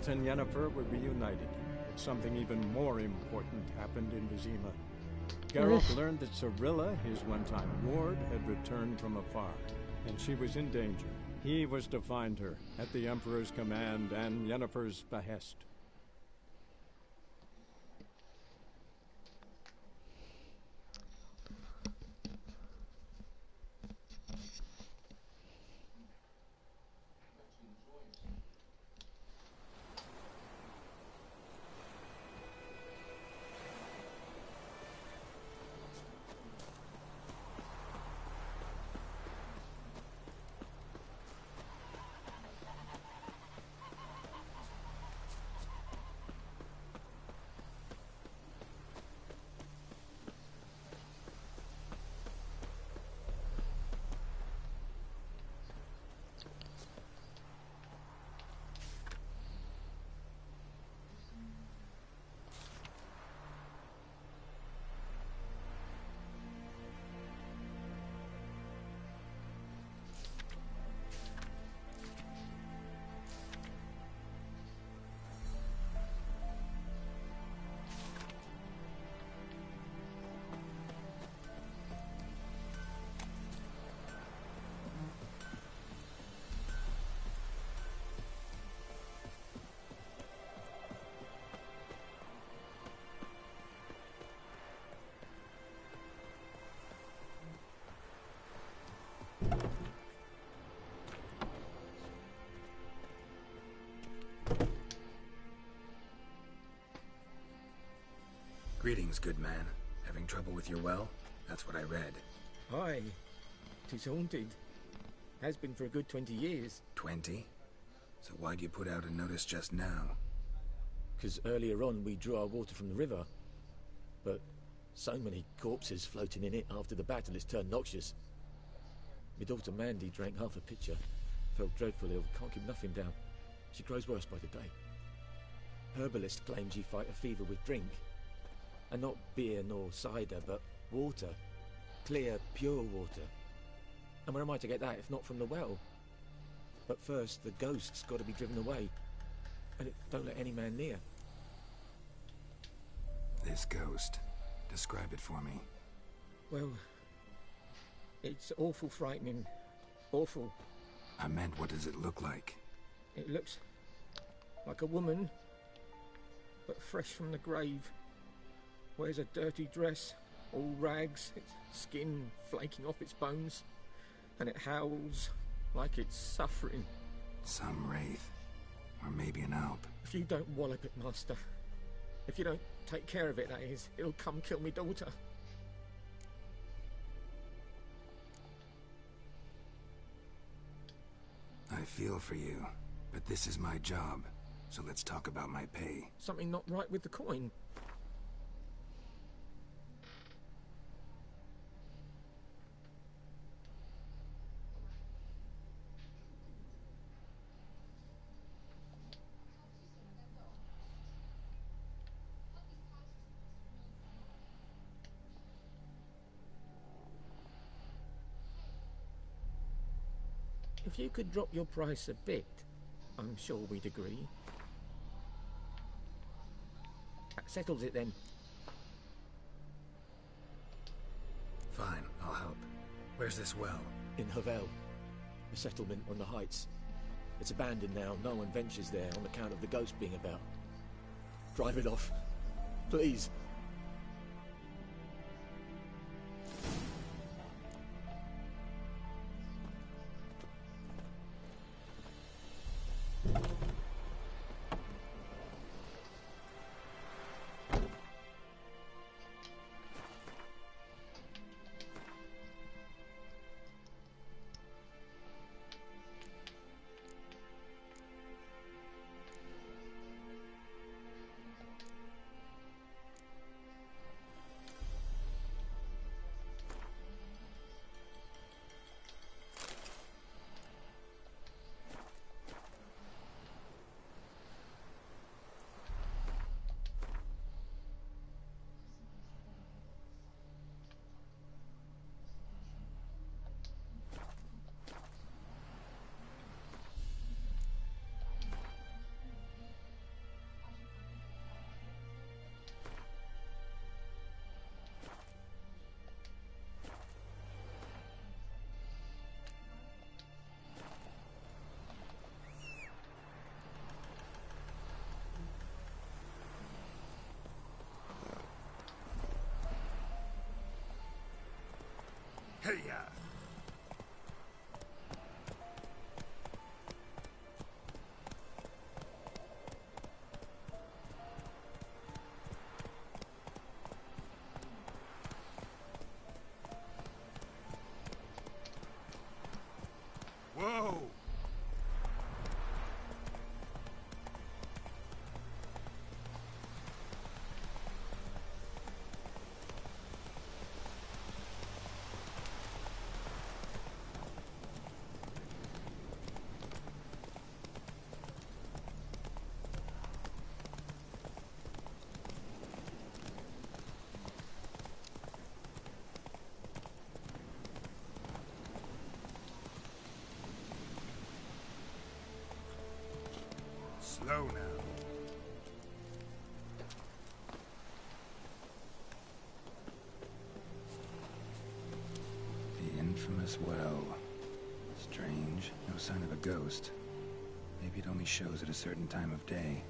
Geralt and Yennefer were reunited, but something even more important happened in Vizima. Geralt learned that Cirilla, his one-time ward, had returned from afar, and she was in danger. He was to find her, at the Emperor's command and Yennefer's behest. Greetings, good man. Having trouble with your well? That's what I read. Aye. 'Tis haunted. Has been for a good 20 years. 20? So why'd you put out a notice just now? 'Cause earlier on we drew our water from the river. But so many corpses floating in it after the battle it's turned noxious. My daughter Mandy drank half a pitcher. Felt dreadful ill, can't keep nothing down. She grows worse by the day. Herbalist claims you fight a fever with drink. And not beer nor cider, but water. Clear, pure water. And where am I to get that if not from the well? But first, the ghost's got to be driven away. And it don't let any man near. This ghost. Describe it for me. Well, it's awful frightening. Awful. I meant, what does it look like? It looks like a woman, but fresh from the grave. Wears a dirty dress, all rags, its skin flaking off its bones, and it howls like it's suffering. Some wraith. Or maybe an alp. If you don't wallop it, Master, if you don't take care of it, that is, it'll come kill me daughter. I feel for you, but this is my job, so let's talk about my pay. Something not right with the coin. If you could drop your price a bit, I'm sure we'd agree. That settles it then. Fine, I'll help. Where's this well? In Havel, a settlement on the heights. It's abandoned now, no one ventures there on account of the ghost being about. Drive it off, please. Hey-ya! Whoa! Slow now. The infamous well. Strange. No sign of a ghost. Maybe it only shows at a certain time of day.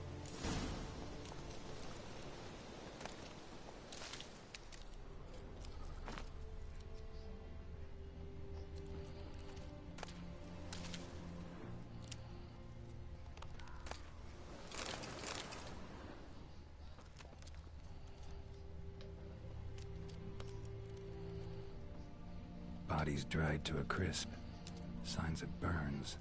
Bodies dried to a crisp. Signs of burns.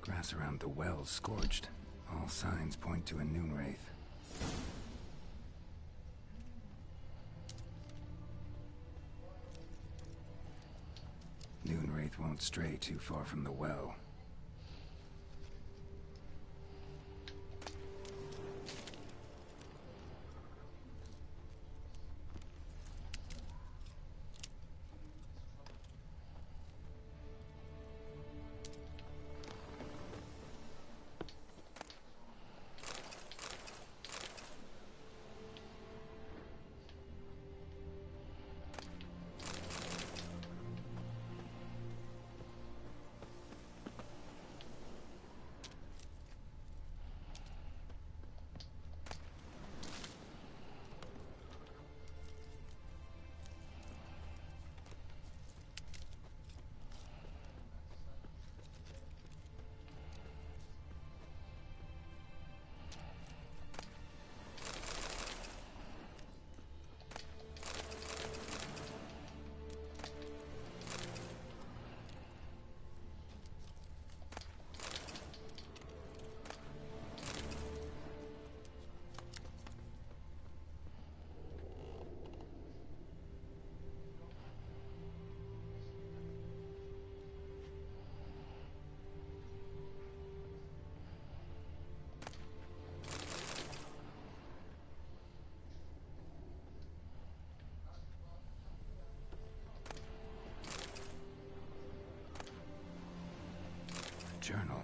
Grass around the well scorched. All signs point to a Noonwraith. Noonwraith won't stray too far from the well. Journal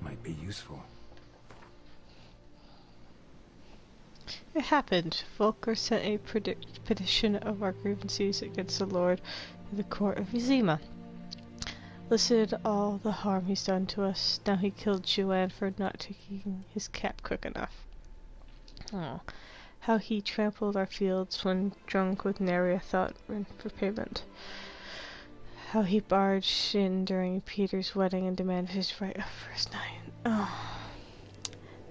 might be useful. It happened. Volker sent a petition of our grievances against the Lord to the court of Vizima. Listed all the harm he's done to us. Now he killed Joanne for not taking his cap quick enough. Oh, how he trampled our fields when drunk with nary a thought for payment. How he barged in during Peter's wedding and demanded his right of first night. Oh.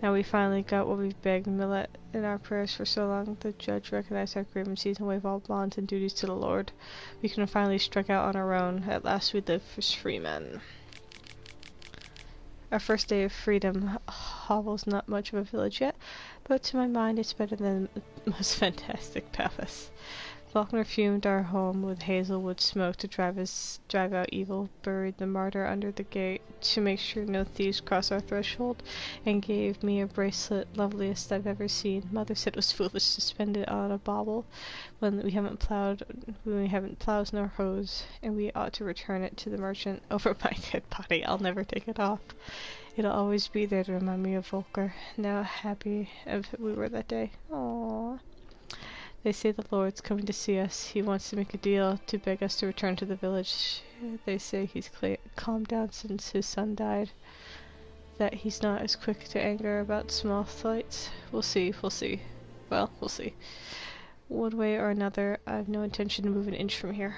Now we finally got what we've begged Millet in our prayers for so long. The judge recognized our grievances and waived all bonds and duties to the Lord. We can finally strike out on our own. At last we live as free men. Our first day of freedom. Hovel's not much of a village yet, but to my mind it's better than the most fantastic palace. Faulkner fumed our home with hazelwood smoke to drive out evil, buried the martyr under the gate to make sure no thieves cross our threshold, and gave me a bracelet loveliest I've ever seen. Mother said it was foolish to spend it on a bauble when we haven't plows nor hoes, and we ought to return it to the merchant. Over my dead body, I'll never take it off. It'll always be there to remind me of Volker. Now happy as we were that day. Aww. They say the Lord's coming to see us. He wants to make a deal to beg us to return to the village. They say he's calmed down since his son died. that he's not as quick to anger about small slights. We'll see, we'll see. Well, we'll see. One way or another, I have no intention to move an inch from here.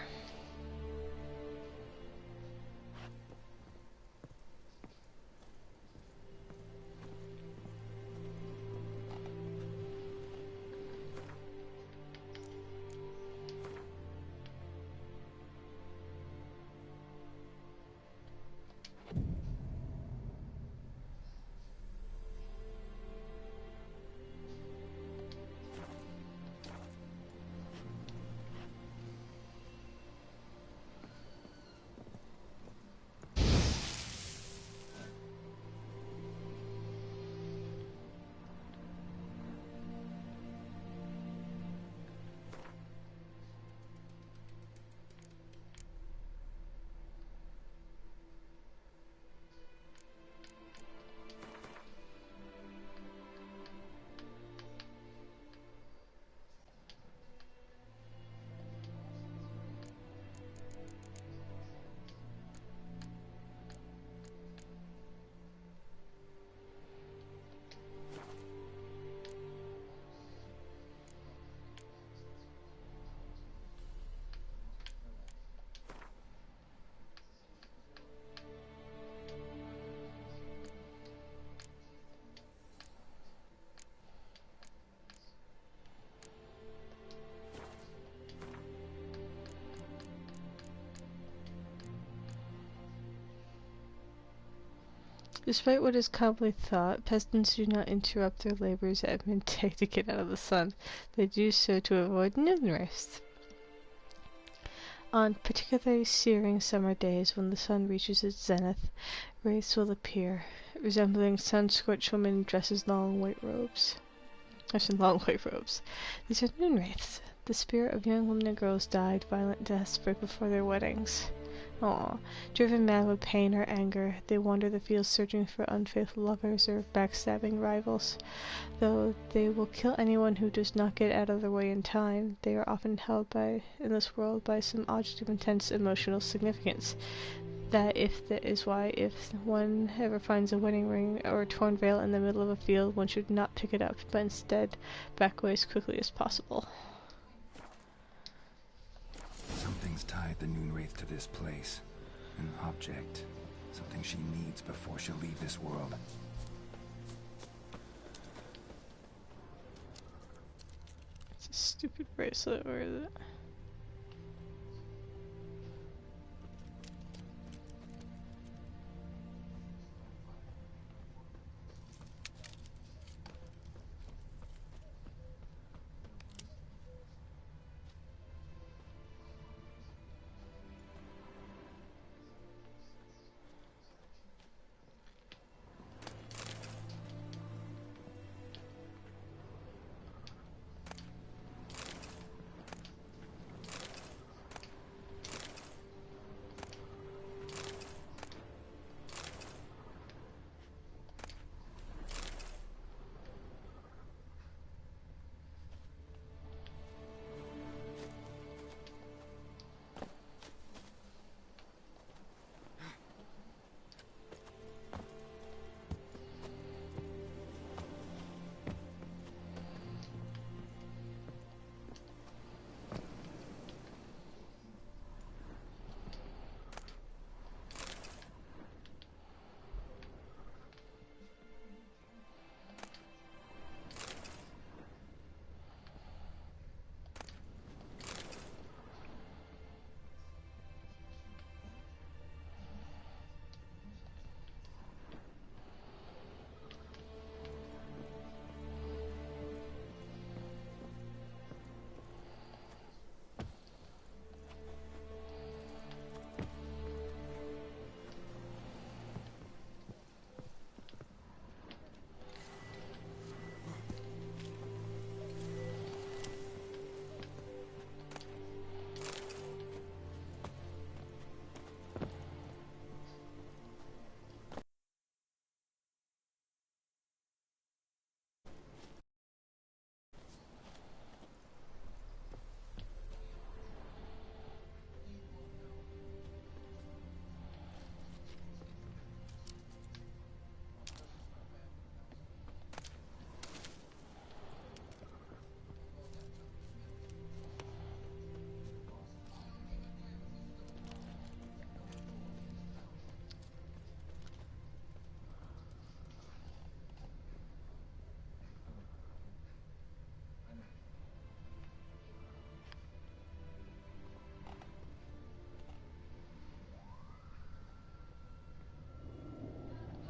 Despite what is commonly thought, peasants do not interrupt their labors at midday to get out of the sun. They do so to avoid Noonwraiths. On particularly searing summer days, when the sun reaches its zenith, wraiths will appear, resembling sun-scorched women in dresses long white robes. These are Noonwraiths. The spirit of young women and girls died violent deaths right before their weddings. Driven mad with pain or anger, they wander the fields searching for unfaithful lovers or backstabbing rivals. Though they will kill anyone who does not get out of their way in time, they are often held in this world by some object of intense emotional significance. That is why if one ever finds a wedding ring or a torn veil in the middle of a field, one should not pick it up, but instead back away as quickly as possible. Something's tied the Noonwraith to this place. An object. Something she needs before she'll leave this world. It's a stupid bracelet, where is it?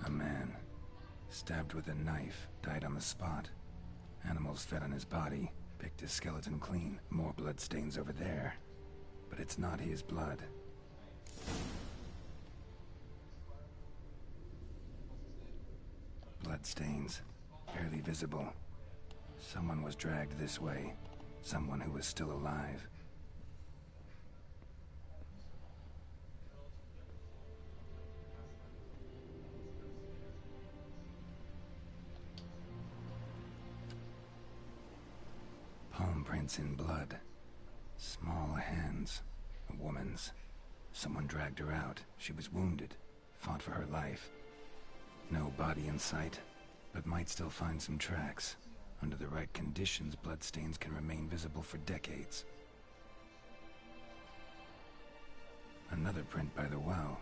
A man, stabbed with a knife, died on the spot. Animals fed on his body, picked his skeleton clean. More bloodstains over there. But it's not his blood. Bloodstains, barely visible. Someone was dragged this way. Someone who was still alive. Palm prints in blood. Small hands. A woman's. Someone dragged her out. She was wounded. Fought for her life. No body in sight, but might still find some tracks. Under the right conditions, bloodstains can remain visible for decades. Another print by the well.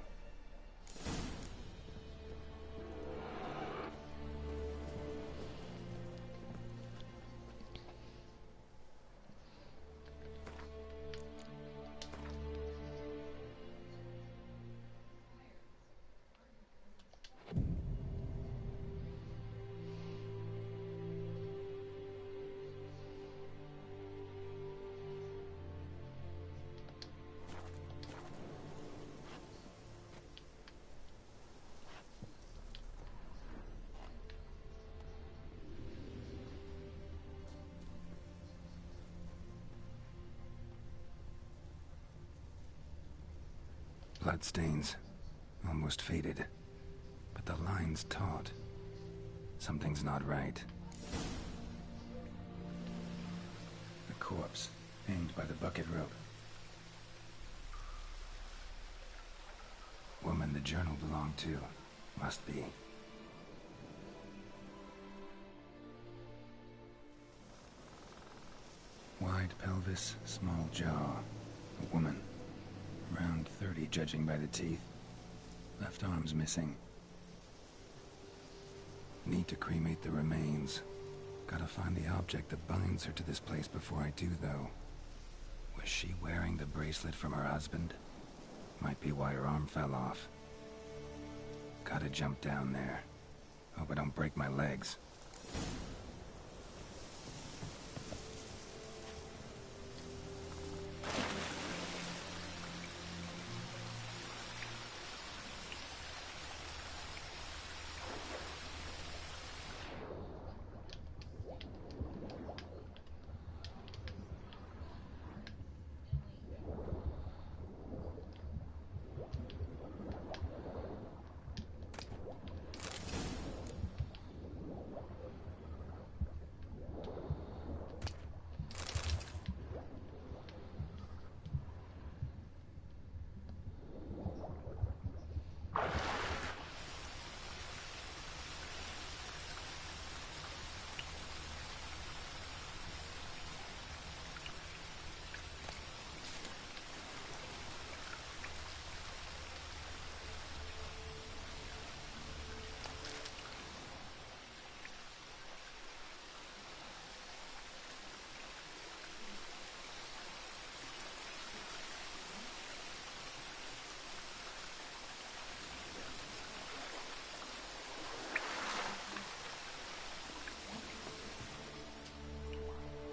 Bloodstains, almost faded, but the line's taut. Something's not right. A corpse, hanged by the bucket rope. Woman the journal belonged to, must be. Wide pelvis, small jaw. A woman. Around 30, judging by the teeth. Left arm's missing. Need to cremate the remains. Gotta find the object that binds her to this place before I do, though. Was she wearing the bracelet from her husband? Might be why her arm fell off. Gotta jump down there. Hope I don't break my legs.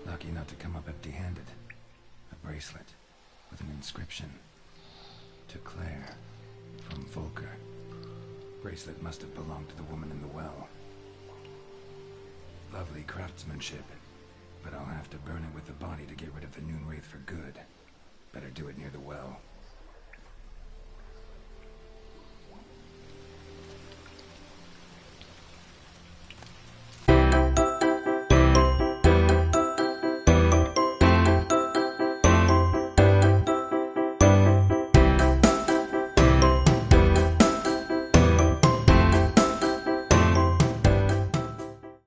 Lucky not to come up empty-handed. A bracelet with an inscription. To Claire, from Volker. Bracelet must have belonged to the woman in the well. Lovely craftsmanship, but I'll have to burn it with the body to get rid of the Noonwraith for good. Better do it near the well.